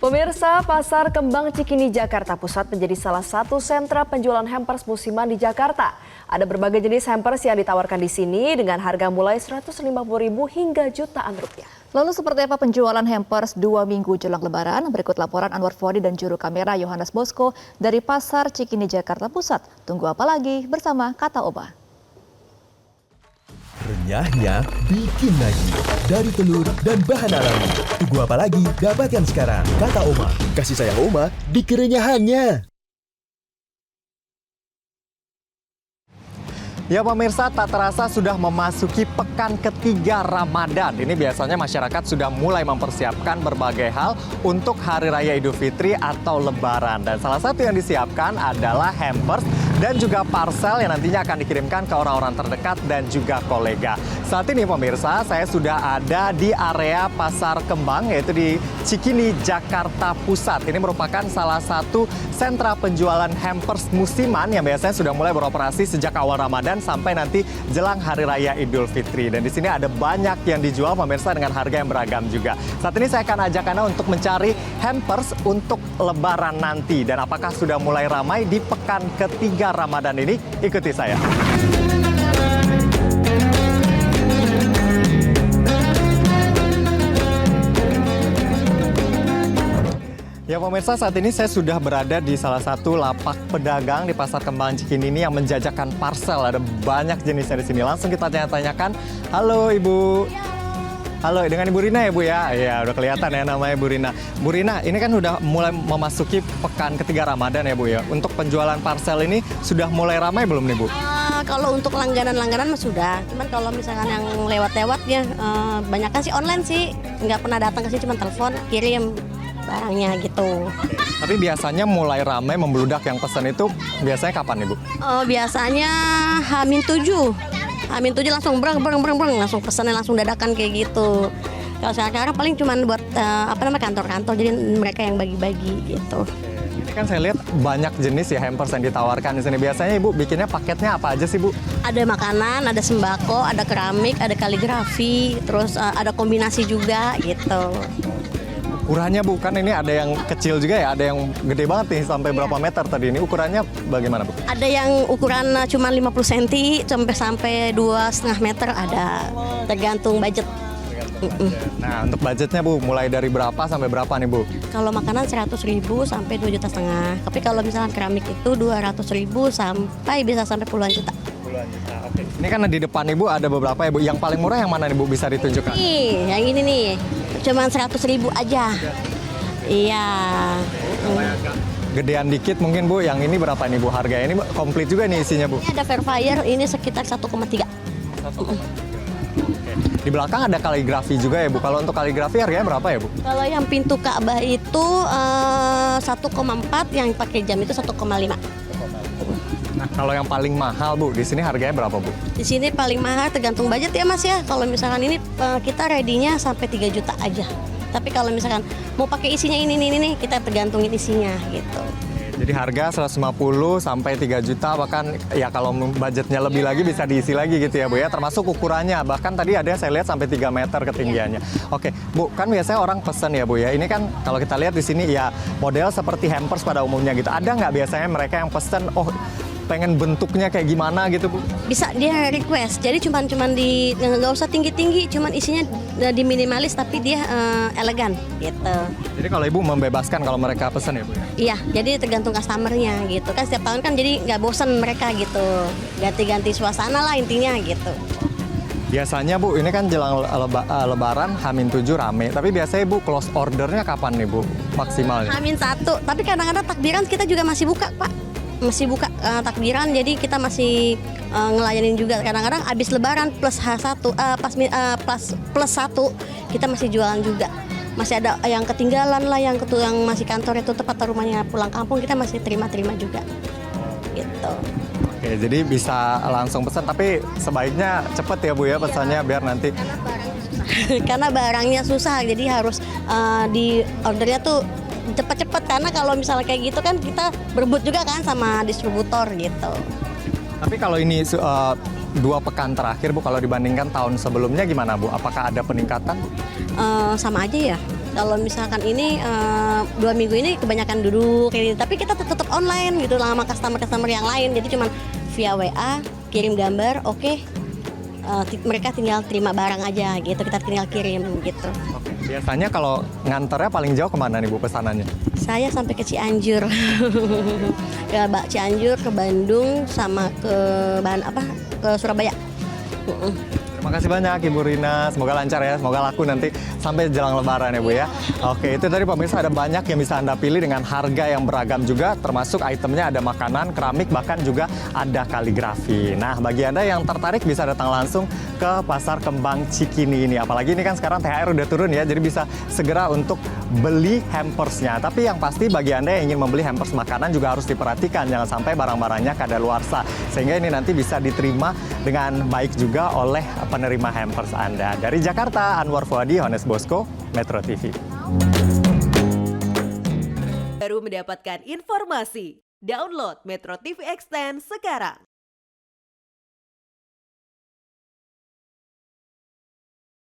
Pemirsa, Pasar Kembang Cikini, Jakarta Pusat menjadi salah satu sentra penjualan hampers musiman di Jakarta. Ada berbagai jenis hampers yang ditawarkan di sini dengan harga mulai Rp150.000 hingga jutaan rupiah. Lalu seperti apa penjualan hampers 2 minggu jelang Lebaran? Berikut laporan Anwar Fodi dan juru kamera Yohanes Bosco dari Pasar Cikini, Jakarta Pusat. Tunggu apa lagi bersama Kata Oma. Renyahnya bikin lagi dari telur dan bahan alami. Tunggu apa lagi? Dapatkan sekarang. Kata Oma. Kasih sayang Oma di kerenyahannya. Ya pemirsa, tak terasa sudah memasuki pekan ketiga Ramadan. Ini biasanya masyarakat sudah mulai mempersiapkan berbagai hal untuk Hari Raya Idul Fitri atau Lebaran. Dan salah satu yang disiapkan adalah hampers dan juga parcel yang nantinya akan dikirimkan ke orang-orang terdekat dan juga kolega. Saat ini pemirsa, saya sudah ada di area Pasar Kembang, yaitu di Cikini, Jakarta Pusat. Ini merupakan salah satu sentra penjualan hampers musiman yang biasanya sudah mulai beroperasi sejak awal Ramadan sampai nanti jelang Hari Raya Idul Fitri. Dan di sini ada banyak yang dijual pemirsa dengan harga yang beragam juga. Saat ini saya akan ajak Anda untuk mencari hampers untuk Lebaran nanti. Dan apakah sudah mulai ramai di pekan ketiga Ramadan ini? Ikuti saya. Ya pemirsa, saat ini saya sudah berada di salah satu lapak pedagang di Pasar Kembang Cikini ini yang menjajakan parcel. Ada banyak jenisnya di sini. Langsung kita tanya-tanyakan. Halo Ibu. Halo, dengan Ibu Rina ya Bu ya? Iya, udah kelihatan ya namanya Bu Rina. Bu Rina, ini kan udah mulai memasuki pekan ketiga Ramadan ya Bu ya. Untuk penjualan parcel ini sudah mulai ramai belum nih Bu? Kalau untuk langganan-langganan mah sudah. Cuman kalau misalkan yang lewat-lewat ya, banyakan sih online sih. Nggak pernah datang ke sini, cuma telepon, kirim barangnya gitu. Tapi biasanya mulai ramai membludak yang pesan itu biasanya kapan nih Bu? Biasanya H-7. H-7 langsung breng langsung pesannya langsung dadakan kayak gitu. Kalau sekarang paling cuma buat kantor-kantor, jadi mereka yang bagi-bagi gitu. Ini kan saya lihat banyak jenis ya hampers yang ditawarkan di sini. Biasanya Ibu bikinnya paketnya apa aja sih Bu? Ada makanan, ada sembako, ada keramik, ada kaligrafi, terus ada kombinasi juga gitu. Ukurannya Bu, kan ini ada yang kecil juga ya, ada yang gede banget nih sampai berapa meter tadi. Ini ukurannya bagaimana Bu? Ada yang ukuran cuma 50 cm sampai 2,5 meter ada, tergantung budget. Nah, untuk budgetnya Bu, mulai dari berapa sampai berapa nih Bu? Kalau makanan 100.000 sampai 2,5 juta. Tapi kalau misalnya keramik itu 200.000 sampai bisa sampai puluhan juta. Oke. Ini kan di depan Ibu ada beberapa ya Bu. Yang paling murah yang mana nih Bu, bisa ditunjukkan? Nih, yang ini nih. Cuma 100.000 aja. Iya. Gedean dikit mungkin Bu, yang ini berapa nih Bu harganya? Ini komplit juga nih isinya Bu. Ini ada Fairfire, ini sekitar 1,3. Di belakang ada kaligrafi juga ya Bu. Kalau untuk kaligrafi harganya berapa ya Bu? Kalau yang pintu Ka'bah itu 1,4, yang pakai jam itu 1,5. Nah, kalau yang paling mahal Bu, di sini harganya berapa Bu? Di sini paling mahal tergantung budget ya Mas ya. Kalau misalkan ini kita ready-nya sampai 3 juta aja. Tapi kalau misalkan mau pakai isinya ini kita tergantungin isinya gitu. Jadi harga 150 sampai 3 juta, bahkan ya kalau budgetnya lebih lagi bisa diisi lagi gitu ya Bu ya, termasuk ukurannya. Bahkan tadi ada saya lihat sampai 3 meter ketinggiannya. Oke Bu, kan biasanya orang pesen ya Bu ya, ini kan kalau kita lihat di sini ya model seperti hampers pada umumnya gitu. Ada nggak biasanya mereka yang pesen, oh pengen bentuknya kayak gimana gitu Bu? Bisa dia request, jadi cuman nggak usah tinggi-tinggi, cuman isinya di minimalis tapi dia elegan gitu. Jadi kalau Ibu membebaskan kalau mereka pesen ya Bu ya? Iya, jadi tergantung customernya gitu kan, setiap tahun kan jadi nggak bosan mereka gitu, ganti-ganti suasana lah intinya gitu. Biasanya Bu, ini kan jelang Lebaran H-7 rame, tapi biasanya Bu close ordernya kapan nih Bu maksimalnya? H-1, tapi kadang-kadang takbiran kita juga masih buka Pak. Masih buka takbiran, jadi kita masih ngelayanin juga. Kadang-kadang habis Lebaran plus H1 plus 1 kita masih jualan juga. Masih ada yang ketinggalan lah, yang masih kantor itu tempat rumahnya pulang kampung, kita masih terima juga. Gitu. Oke, jadi bisa langsung pesan, tapi sebaiknya cepet ya Bu ya pesannya biar nanti. Karena barangnya susah, jadi harus di ordernya tuh cepet-cepet, karena kalau misalnya kayak gitu kan kita berebut juga kan sama distributor gitu. Tapi kalau ini 2 pekan terakhir Bu, kalau dibandingkan tahun sebelumnya gimana Bu? Apakah ada peningkatan? Sama aja ya, Kalau misalkan ini 2 minggu ini kebanyakan duduk, tapi kita tetap online gitu lah sama customer yang lain. Jadi cuman via WA, kirim gambar, oke. Mereka tinggal terima barang aja gitu, kita tinggal kirim gitu. Oke. Biasanya kalau nganternya paling jauh kemana nih Bu pesanannya? Saya sampai ke Cianjur, ke Cianjur, ke Bandung, sama ke Surabaya. Terima kasih banyak Ibu Rina, semoga lancar ya, semoga laku nanti sampai jelang lebaran ya Bu ya. Oke, itu tadi pemirsa ada banyak yang bisa Anda pilih dengan harga yang beragam juga, termasuk itemnya ada makanan, keramik, bahkan juga ada kaligrafi. Nah, bagi Anda yang tertarik bisa datang langsung ke Pasar Kembang Cikini ini. Apalagi ini kan sekarang THR udah turun ya, jadi bisa segera untuk beli hampersnya. Tapi yang pasti bagi Anda yang ingin membeli hampers makanan juga harus diperhatikan, jangan sampai barang-barangnya kadaluarsa. Sehingga ini nanti bisa diterima dengan baik juga oleh penerima hampers Anda. Dari Jakarta, Anwar Fuadi, Yohanes Bosco, Metro TV. Baru mendapatkan informasi. Download Metro TV Extend sekarang.